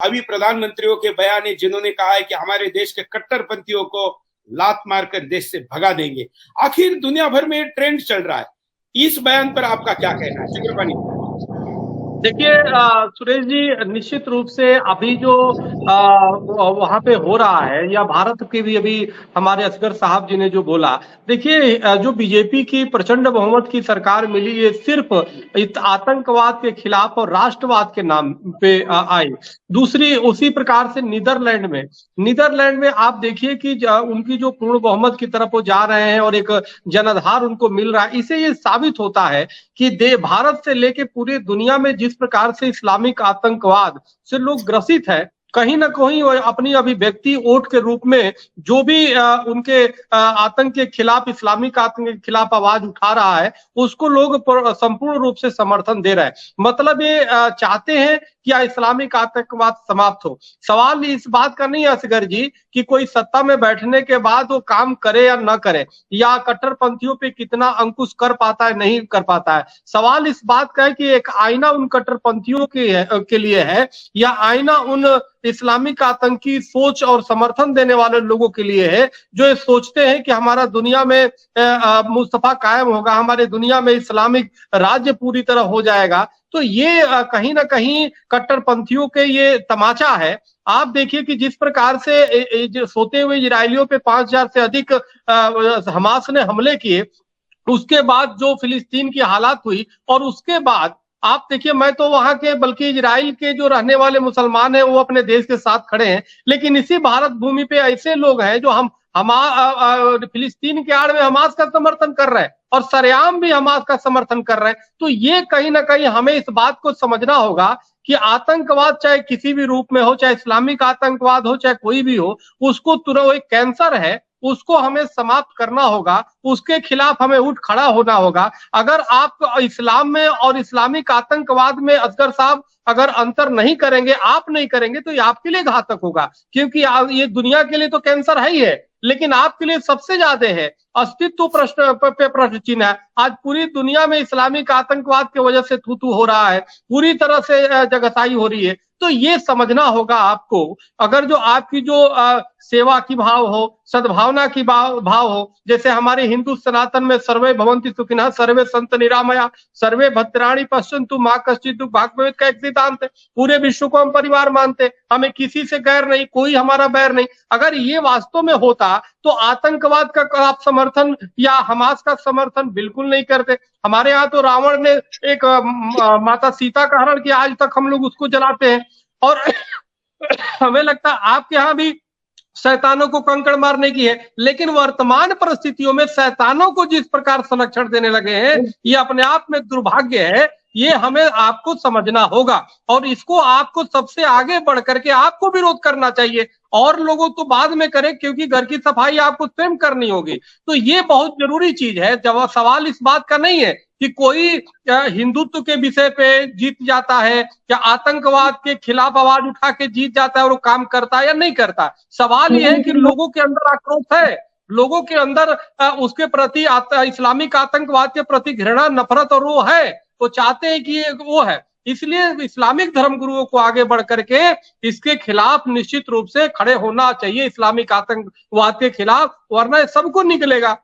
अभी प्रधानमंत्रियों के बयान है जिन्होंने कहा है कि हमारे देश के कट्टरपंथियों को लात मारकर देश से भगा देंगे। आखिर दुनिया भर में ट्रेंड चल रहा है, इस बयान पर आपका क्या कहना है चक्रपाणी? देखिए सुरेश जी, निश्चित रूप से अभी जो वहां पे हो रहा है, या भारत के भी अभी हमारे असगर साहब जी ने जो बोला, देखिए जो बीजेपी की प्रचंड बहुमत की सरकार मिली, ये सिर्फ आतंकवाद के खिलाफ और राष्ट्रवाद के नाम पे आई। दूसरी उसी प्रकार से नीदरलैंड में आप देखिए कि उनकी जो पूर्ण बहुमत की तरफ वो जा रहे हैं और एक जनाधार उनको मिल रहा है। इससे ये साबित होता है कि भारत से लेके पूरी दुनिया में जिस प्रकार से इस्लामिक आतंकवाद से लोग ग्रसित है, कहीं ना कहीं अपनी अभिव्यक्ति वोट के रूप में जो भी उनके आतंक के खिलाफ, इस्लामिक आतंक के खिलाफ आवाज उठा रहा है, उसको लोग संपूर्ण रूप से समर्थन दे रहे हैं। मतलब ये चाहते हैं कि इस्लामिक आतंकवाद समाप्त हो। सवाल इस बात का नहीं है असगर जी कि कोई सत्ता में बैठने के बाद वो काम करे या न करे, या कट्टरपंथियों पे कितना अंकुश कर पाता है नहीं कर पाता है। सवाल इस बात का है कि एक आईना उन कट्टरपंथियों के लिए है, या आईना उन इस्लामिक आतंकी सोच और समर्थन देने वाले लोगों के लिए है जो ये सोचते हैं कि हमारा दुनिया में मुस्तफा कायम होगा, हमारे दुनिया में इस्लामिक राज्य पूरी तरह हो जाएगा। तो ये कहीं ना कहीं कट्टरपंथियों के ये तमाचा है। आप देखिए कि जिस प्रकार से सोते हुए इजरायलियों पे 5,000 से अधिक हमास ने हमले किए, उसके बाद जो फिलिस्तीन की हालात हुई, और उसके बाद आप देखिए, मैं तो वहां के बल्कि इजराइल के जो रहने वाले मुसलमान हैं वो अपने देश के साथ खड़े हैं, लेकिन इसी भारत भूमि पे ऐसे लोग हैं जो हम फिलिस्तीन के आड़ में हमास का समर्थन कर रहे हैं और सरेआम भी हमास का समर्थन कर रहे हैं। तो ये कहीं ना कहीं हमें इस बात को समझना होगा कि आतंकवाद चाहे किसी भी रूप में हो, चाहे इस्लामिक आतंकवाद हो, चाहे कोई भी हो, उसको तुरंत एक कैंसर है, उसको हमें समाप्त करना होगा, उसके खिलाफ हमें उठ खड़ा होना होगा। अगर आप इस्लाम में और इस्लामिक आतंकवाद में असगर साहब अगर अंतर नहीं करेंगे, आप नहीं करेंगे, तो ये आपके लिए घातक होगा, क्योंकि ये दुनिया के लिए तो कैंसर है ही है, लेकिन आपके लिए सबसे ज्यादा है। अस्तित्व प्रश्न पे प्रश्न चिन्ह है। आज पूरी दुनिया में इस्लामिक आतंकवाद की वजह से थू हो रहा है, पूरी तरह से जगसाई हो रही है। तो ये समझना होगा आपको, अगर जो आपकी जो सेवा की भाव हो, सद्भावना की भाव हो, जैसे हमारे हिंदू सनातन में सर्वे भवन्ति सुखिनः, सर्वे संत निरामया, सर्वे भद्राणि पश्यन्तु मा कश्चित् दुःख भाग्यवेद का एक सिद्धांत है। पूरे विश्व को हम परिवार मानते, हमें किसी से गैर नहीं, कोई हमारा बैर नहीं। अगर ये वास्तव में होता तो आतंकवाद का आप समर्थन या हमास का समर्थन बिल्कुल नहीं करते। हमारे यहाँ तो रावण ने एक माता सीता का हरण किया, आज तक हम लोग उसको जलाते हैं। और हमें लगता है आपके यहाँ भी शैतानों को कंकड़ मारने की है, लेकिन वर्तमान परिस्थितियों में शैतानों को जिस प्रकार संरक्षण देने लगे हैं, ये अपने आप में दुर्भाग्य है। ये हमें आपको समझना होगा और इसको आपको सबसे आगे बढ़ करके आपको विरोध करना चाहिए, और लोगों तो बाद में करें, क्योंकि घर की सफाई आपको स्वयं करनी होगी। तो ये बहुत जरूरी चीज है। जब सवाल इस बात का नहीं है कि कोई हिंदुत्व के विषय पे जीत जाता है या आतंकवाद के खिलाफ आवाज उठा के जीत जाता है और वो काम करता है या नहीं करता। सवाल ये है कि लोगों के अंदर आक्रोश है, लोगों के अंदर उसके प्रति इस्लामिक आतंकवाद के प्रति घृणा, नफरत और वो है, वो चाहते हैं कि वो है। इसलिए इस्लामिक धर्मगुरुओं को आगे बढ़ करके इसके खिलाफ निश्चित रूप से खड़े होना चाहिए, इस्लामिक आतंकवाद के खिलाफ, वरना सबको निकलेगा।